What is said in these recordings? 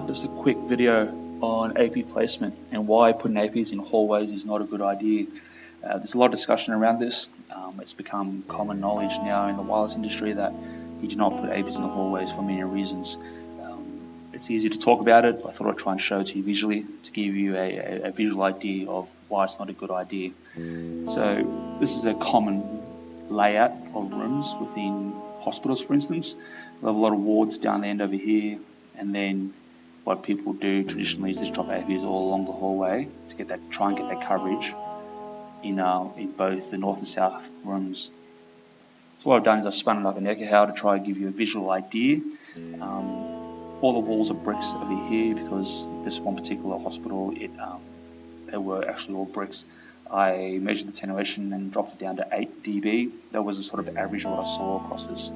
Just a quick video on AP placement and why putting APs in hallways is not a good idea. There's a lot of discussion around this. It's become common knowledge now in the wireless industry that you do not put APs in the hallways for many reasons. It's easy to talk about it. I thought I'd try and show it to you visually to give you a visual idea of why it's not a good idea. So this is a common layout of rooms within hospitals, for instance. We have a lot of wards down the end over here, and then what people do traditionally is just drop APs all along the hallway to try and get that coverage in both the north and south rooms. So what I've done is I've spun it up in Echo to try and give you a visual idea. All the walls are bricks over here because this one particular hospital, they were actually all bricks. I measured the attenuation and dropped it down to 8 dB. That was a sort of average of what I saw across this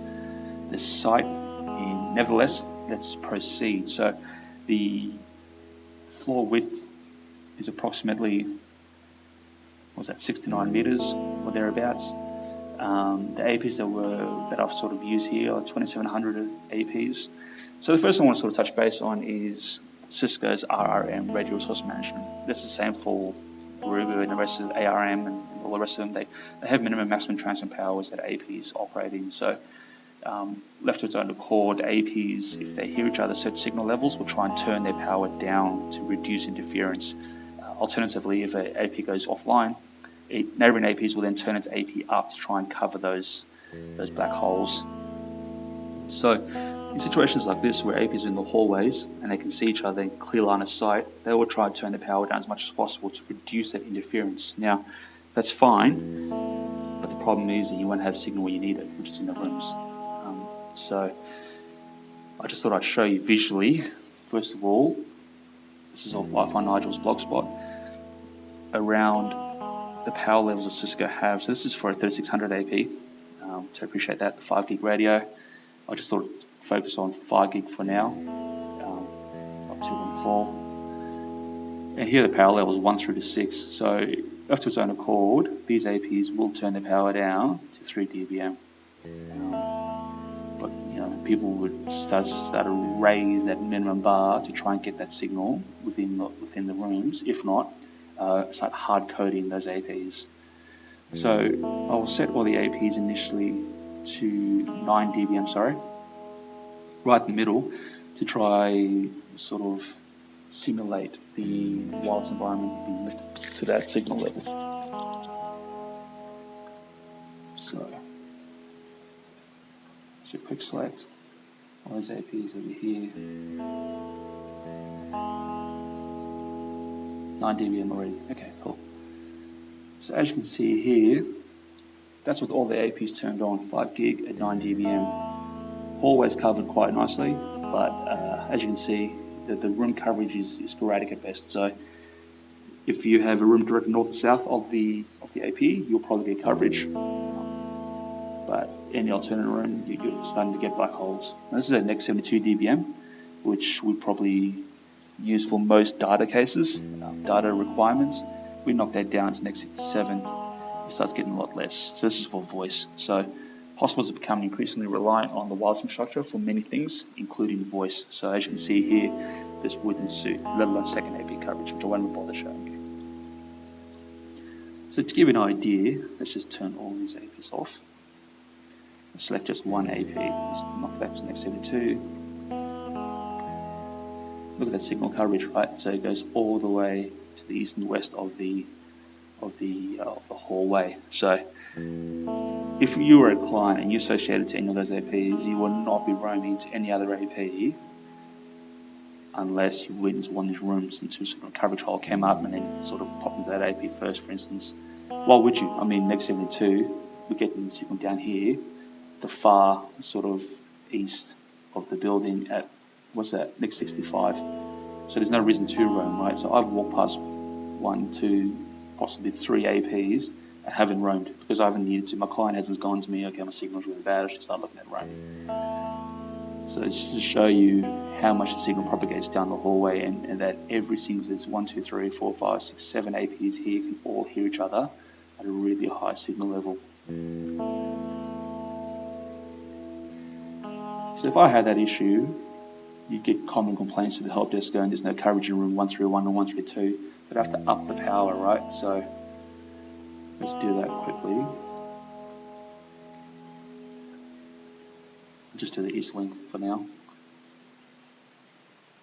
site. Nevertheless, let's proceed. So the floor width is approximately, 69 meters or thereabouts. The APs that I've sort of used here are 2700 APs. So the first thing I want to sort of touch base on is Cisco's RRM, Radio Resource Management. That's the same for Rubu and the rest of the ARM and all the rest of them. They have minimum maximum transmit powers that APs operate in. So left to its own accord, APs, if they hear each other at certain signal levels, will try and turn their power down to reduce interference. Alternatively, if an AP goes offline, neighboring APs will then turn its AP up to try and cover those black holes. So in situations like this where APs are in the hallways and they can see each other in clear line of sight, they will try to turn the power down as much as possible to reduce that interference. Now, that's fine, but the problem is that you won't have signal where you need it, which is in the rooms. So I just thought I'd show you visually. First of all, this is off Wi-Fi Nigel's blogspot around the power levels that Cisco have. So this is for a 3600 AP. So I appreciate that, the 5 gig radio. I just thought I'd focus on 5 gig for now, up 2 and 4. And here the power levels 1 through to 6. So left to its own accord, these APs will turn the power down to 3 dBm. But people would start to raise that minimum bar to try and get that signal within the rooms. If not, start hard coding those APs. So I will set all the APs initially to 9 dBm, right in the middle, to try sort of simulate the wireless environment being lifted to that signal level. So quick select all those APs over here. 9 dBm already. Okay, cool. So as you can see here, that's with all the APs turned on, 5 gig at 9 dBm. Hallways covered quite nicely, but as you can see, the room coverage is sporadic at best. So if you have a room directly north and south of the AP, you'll probably get coverage. But any alternate room, you're starting to get black holes. Now, this is at next 72 dBm, which we probably use for most data cases, data requirements. We knock that down to next 67, it starts getting a lot less. So this is for voice. So hospitals are becoming increasingly reliant on the wireless infrastructure for many things, including voice. So as you can see here, this wouldn't suit, let alone second AP coverage, which I won't bother showing you. So to give you an idea, let's just turn all these APs off. Select just one AP. Let's knock that to next 72. Look at that signal coverage, right? So it goes all the way to the east and west of the hallway. So if you were a client and you associated to any of those APs, you will not be roaming to any other AP unless you went into one of these rooms into sort of a coverage hole, came up and then sort of popped into that AP first, for instance. Why would you? I mean, next 72, we're getting the signal down here, the far sort of east of the building at, next 65. So there's no reason to roam, right? So I've walked past 1, 2, possibly 3 APs and haven't roamed because I haven't needed to. My client hasn't gone to me, okay, my signal's really bad, I should start looking at roaming. So it's just to show you how much the signal propagates down the hallway and that every single, there's 1, 2, 3, 4, 5, 6, 7 APs here can all hear each other at a really high signal level. So if I had that issue, you get common complaints to the help desk going, there's no coverage in room 131 and 132. They'd have to up the power, right? So let's do that quickly. I'll just do the east wing for now.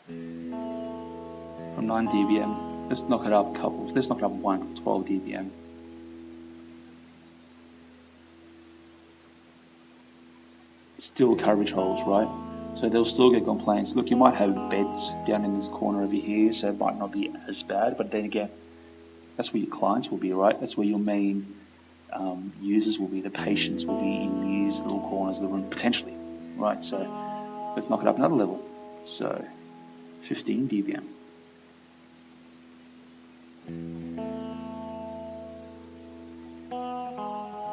From 9 dBm, let's knock it up a couple. Let's knock it up 1, 12 dBm. Still coverage holes, right? So they'll still get complaints. Look, you might have beds down in this corner over here, so it might not be as bad, but then again, that's where your clients will be, right? That's where your main users will be. The patients will be in these little corners of the room, potentially, right? So let's knock it up another level. So 15 dBm.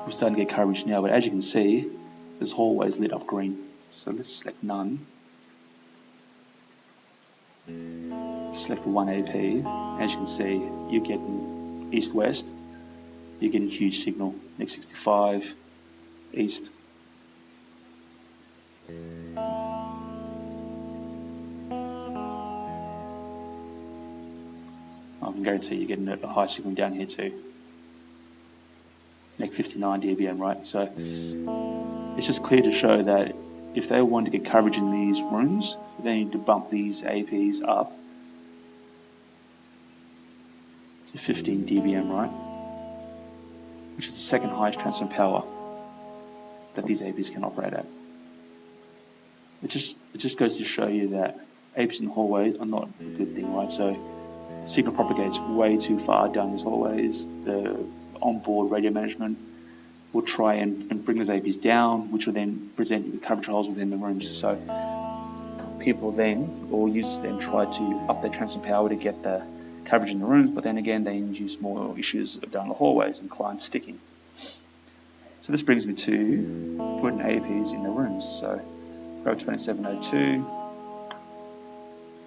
We're starting to get coverage now, but as you can see, this hallway's lit up green. So let's select none. Select the 1 AP. As you can see, you're getting east-west. You're getting huge signal. Next 65, east. I can guarantee you're getting a high signal down here too. Next 59 dBm, right? So it's just clear to show that if they want to get coverage in these rooms, they need to bump these APs up to 15 dBm, right? Which is the second highest transfer power that these APs can operate at. It just goes to show you that APs in the hallways are not a good thing, right? So the signal propagates way too far down these hallways. The onboard radio management will try and bring those APs down, which will then present you with coverage holes within the rooms. So people then, or users then, try to up their transfer power to get the coverage in the rooms, but then again they induce more issues down the hallways and clients sticking. So this brings me to putting APs in the rooms. So grab 2702,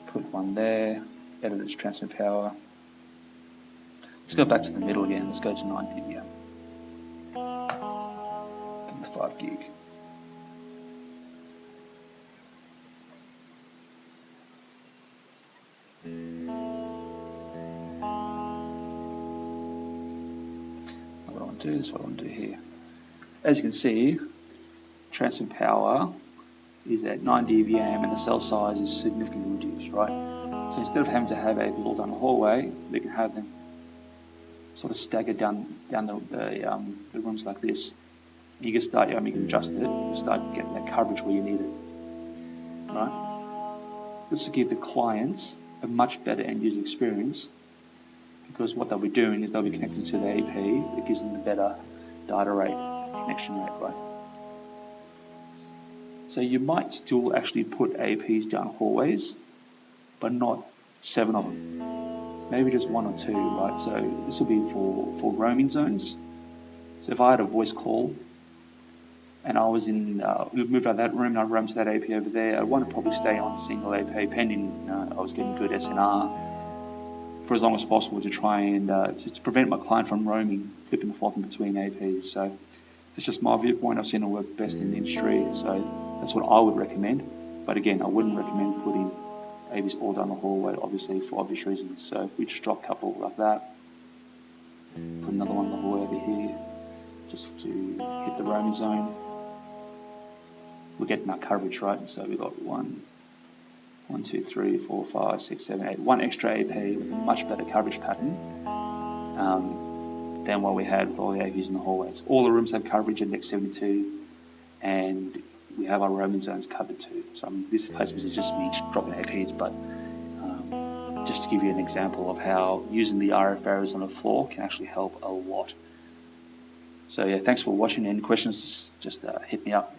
put one there, edit its transfer power. Let's go back to the middle again. Let's go to 9 dBm. 5 gig. What I want to do is what I want to do here. As you can see, transfer power is at 9 dBm and the cell size is significantly reduced, right? So instead of having to have APs all down the hallway, we can have them sort of staggered down the rooms like this. You can start, you can adjust it, you start getting that coverage where you need it, right? This will give the clients a much better end user experience, because what they'll be doing is they'll be connected to the AP that gives them the better data rate, connection rate, right? So you might still actually put APs down hallways, but not 7 of them. Maybe just 1 or 2, right? So this will be for roaming zones. So if I had a voice call and I was in, we moved out of that room and I roamed to that AP over there, I'd want to probably stay on single AP pending I was getting good SNR for as long as possible to try and to prevent my client from roaming, flipping and flopping between APs. So it's just my viewpoint. I've seen it work best in the industry, so that's what I would recommend. But again, I wouldn't recommend putting APs all down the hallway, obviously for obvious reasons. So if we just drop a couple like that, put another one in the hallway over here, just to hit the roaming zone, we're getting our coverage, right? So we've got 1, 2, 3, 4, 5, 6, 7, 8. One extra AP with a much better coverage pattern than what we had with all the APs in the hallways. All the rooms have coverage at next 72, and we have our roaming zones covered too. So this placement is just me dropping APs, but just to give you an example of how using the RF barriers on the floor can actually help a lot. So yeah, thanks for watching. Any questions, just hit me up.